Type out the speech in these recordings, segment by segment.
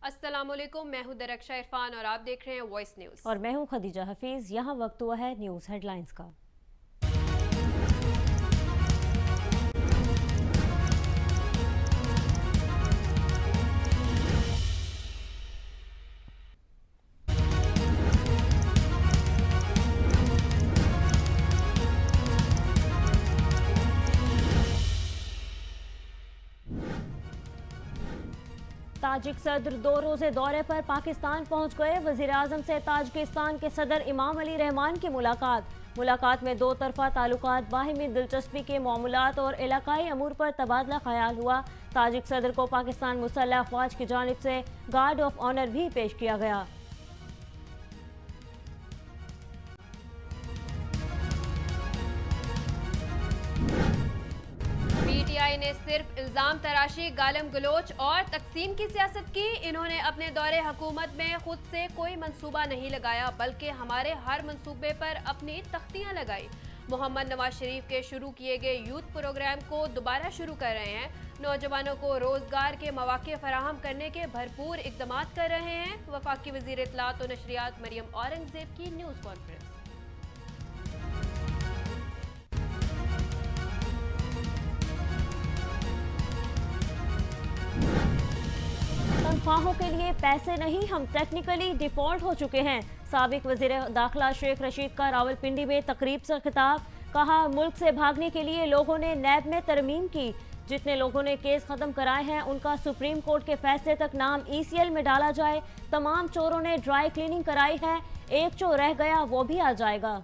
अस्सलामुअलैकुम, मैं हूं दरक्षा इरफान और आप देख रहे हैं वॉइस न्यूज। और मैं हूं खदीजा हफीज। यहाँ वक्त हुआ है न्यूज़ हेडलाइंस का। ताजिक सदर 2 रोज़े दौरे पर पाकिस्तान पहुंच गए। वज़ीर आज़म से ताजिकिस्तान के सदर इमाम अली रहमान की मुलाकात में दो तरफा ताल्लुकात, बाहिमी दिलचस्पी के मामलात और इलाकाई अमूर पर तबादला ख्याल हुआ। ताजिक सदर को पाकिस्तान मुसल्लह अफवाज की जानिब से गार्ड ऑफ ऑनर भी पेश किया गया। पीटीआई ने सिर्फ इल्जाम तराशी, गालम गलोच और तकसीम की सियासत की। इन्होंने अपने दौरे हुकूमत में खुद से कोई मंसूबा नहीं लगाया, बल्कि हमारे हर मंसूबे पर अपनी तख्तियां लगाई। मोहम्मद नवाज शरीफ के शुरू किए गए यूथ प्रोग्राम को दोबारा शुरू कर रहे हैं। नौजवानों को रोजगार के मौके फराहम करने के भरपूर इकदाम कर रहे हैं। वफाकी वजीर इत्तलात और नशरियात मरियम औरंगजेब की न्यूज़ कॉन्फ्रेंस। तनख्वाहों के लिए पैसे नहीं, हम टेक्निकली डिफॉल्ट हो चुके हैं। साबिक वजीर दाखिला शेख रशीद का रावलपिंडी में तकरीब से खिताब। कहा, मुल्क से भागने के लिए लोगों ने नैब में तरमीम की। जितने लोगों ने केस खत्म कराए हैं उनका सुप्रीम कोर्ट के फैसले तक नाम ECL में डाला जाए। तमाम चोरों ने ड्राई क्लीनिंग कराई है, एक चोर रह गया वो भी आ जाएगा।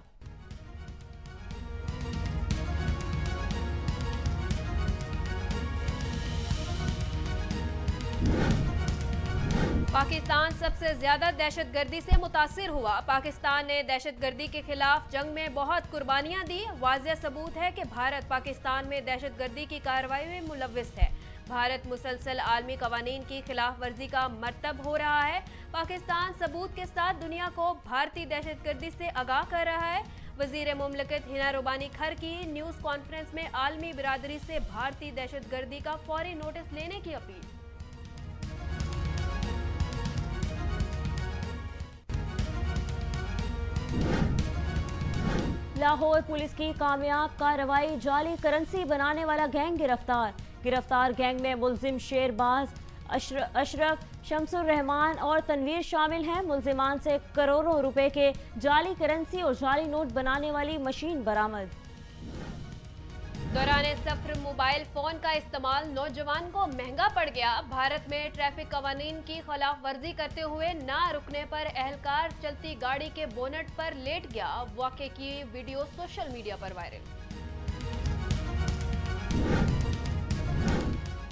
पाकिस्तान सबसे ज्यादा दहशतगर्दी से मुतासिर हुआ। पाकिस्तान ने दहशतगर्दी के खिलाफ जंग में बहुत कुर्बानियां दी। वाज़ेह सबूत है कि भारत पाकिस्तान में दहशतगर्दी की कार्रवाई में मुलव्विस है। भारत मुसलसल आलमी कवानीन की खिलाफ वर्जी का मर्तब हो रहा है। पाकिस्तान सबूत के साथ दुनिया को भारतीय दहशतगर्दी से आगाह कर रहा है। वजीर मुमलिकत हिना रुबानी खर की न्यूज़ कॉन्फ्रेंस में आलमी बिरादरी से भारतीय दहशतगर्दी का फौरी नोटिस लेने की अपील। लाहौर पुलिस की कामयाब कार्रवाई, जाली करेंसी बनाने वाला गैंग गिरफ्तार गैंग में मुल्जिम शेरबाज, अशरफ, शमसुर रहमान और तनवीर शामिल हैं। मुल्जिमान से करोड़ों रुपए के जाली करेंसी और जाली नोट बनाने वाली मशीन बरामद। दौरान सफर मोबाइल फोन का इस्तेमाल नौजवान को महंगा पड़ गया। भारत में ट्रैफिक कवानीन की खिलाफ वर्जी करते हुए ना रुकने पर एहलकार चलती गाड़ी के बोनट पर लेट गया। वाक़े की वीडियो सोशल मीडिया पर वायरल।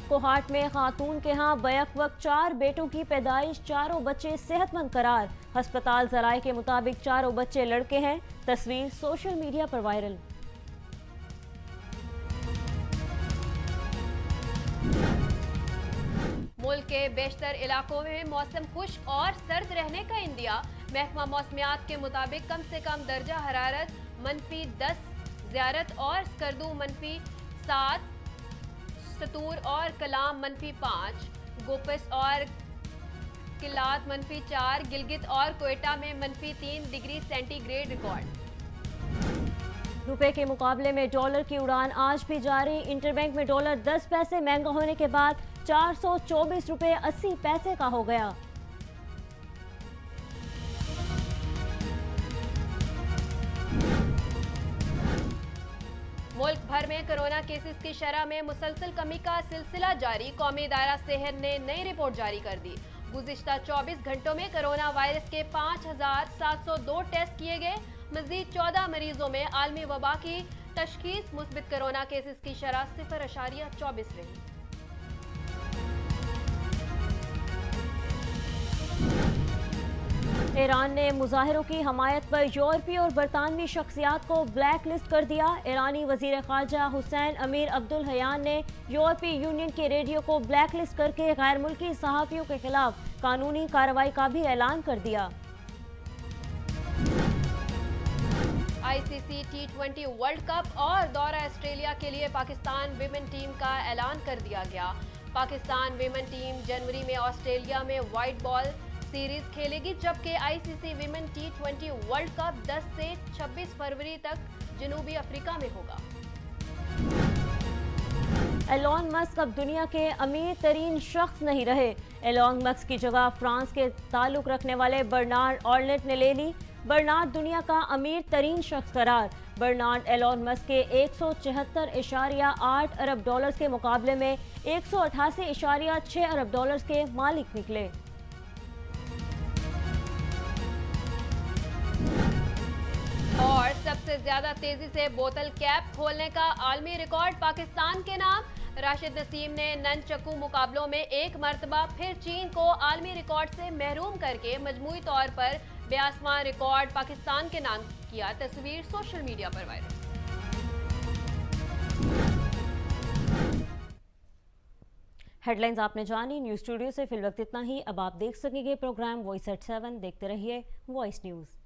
कोहाट में खातून के यहाँ बैक वक्त 4 बेटों की पैदाइश, चारों बच्चे सेहतमंद करार। अस्पताल जराये के मुताबिक चारों बच्चे लड़के हैं। तस्वीर सोशल मीडिया पर वायरल। मुल्क के बेशतर इलाकों में मौसम खुश्क और सर्द रहने का इंदिया। महकमा मौसमियात के मुताबिक कम से कम दर्जा हरारत -10, ज़ियारत और स्कर्दू -7, सतूर और कलाम -5, गोपस और किलात -4, गिलगित और कोयटा में -3 डिग्री सेंटीग्रेड रिकॉर्ड। रुपए के मुकाबले में डॉलर की उड़ान आज भी जारी। इंटरबैंक में डॉलर 10 पैसे महंगा होने के बाद 424 रुपए 80 पैसे का हो गया। मुल्क भर में कोरोना केसेस की शरह में मुसलसल कमी का सिलसिला जारी। कौमी दायरा सेहत ने नई रिपोर्ट जारी कर दी। गुज़िश्ता 24 घंटों में कोरोना वायरस के 5702 टेस्ट किए गए। मजीद 14 मरीजों में आलमी वबा की तशखीस। मुस्बित कोरोना केसेस की शरह 0.24 रही। ईरान ने मुजाहिरों की हमायत पर यूरोपीय और बरतानवी शख्सियात को ब्लैक लिस्ट कर दिया। ईरानी वजीर खारजा हुसैन अमीर अब्दुल हयान ने यूरोपीय यूनियन के रेडियो को ब्लैक लिस्ट करके गैर मुल्की सहाफ़ियों के खिलाफ कानूनी कार्रवाई का भी ऐलान कर दिया। ICC T20 वर्ल्ड कप और दौरा ऑस्ट्रेलिया के लिए पाकिस्तान विमेन टीम का ऐलान कर दिया गया। पाकिस्तान विमेन टीम जनवरी में ऑस्ट्रेलिया में व्हाइट बॉल सीरीज खेलेगी, जबकि ICC women T20 world cup 10 से 26 फरवरी तक जनूबी अफ्रीका में होगा। एलॉन मस्क अब दुनिया के अमीर तरीन शख्स नहीं रहे। एलॉन मस्क की जगह फ्रांस के ताल्लुक रखने वाले बर्नार्ड आर्नेट ने ले ली। बर्नार्ड दुनिया का अमीर तरीन शख्स करार। बर्नार्ड एलॉन मस्क के 174.8 अरब डॉलर्स के मुकाबले में 188.6 अरब डॉलर्स के मालिक निकले। और सबसे ज्यादा तेजी से बोतल कैप खोलने का आलमी रिकॉर्ड पाकिस्तान के नाम। राशिद नसीम ने ननचक्कू मुकाबलों में एक मर्तबा फिर चीन को आलमी रिकॉर्ड से महरूम करके मजमूई तौर पर 82वां रिकॉर्ड पाकिस्तान के नाम किया। तस्वीर सोशल मीडिया पर वायरल। हेडलाइंस आपने जानी। न्यूज स्टूडियो से फिल वक्त इतना ही। अब आप देख सकेंगे प्रोग्राम वॉइस एट 7। देखते रहिए वॉइस न्यूज़।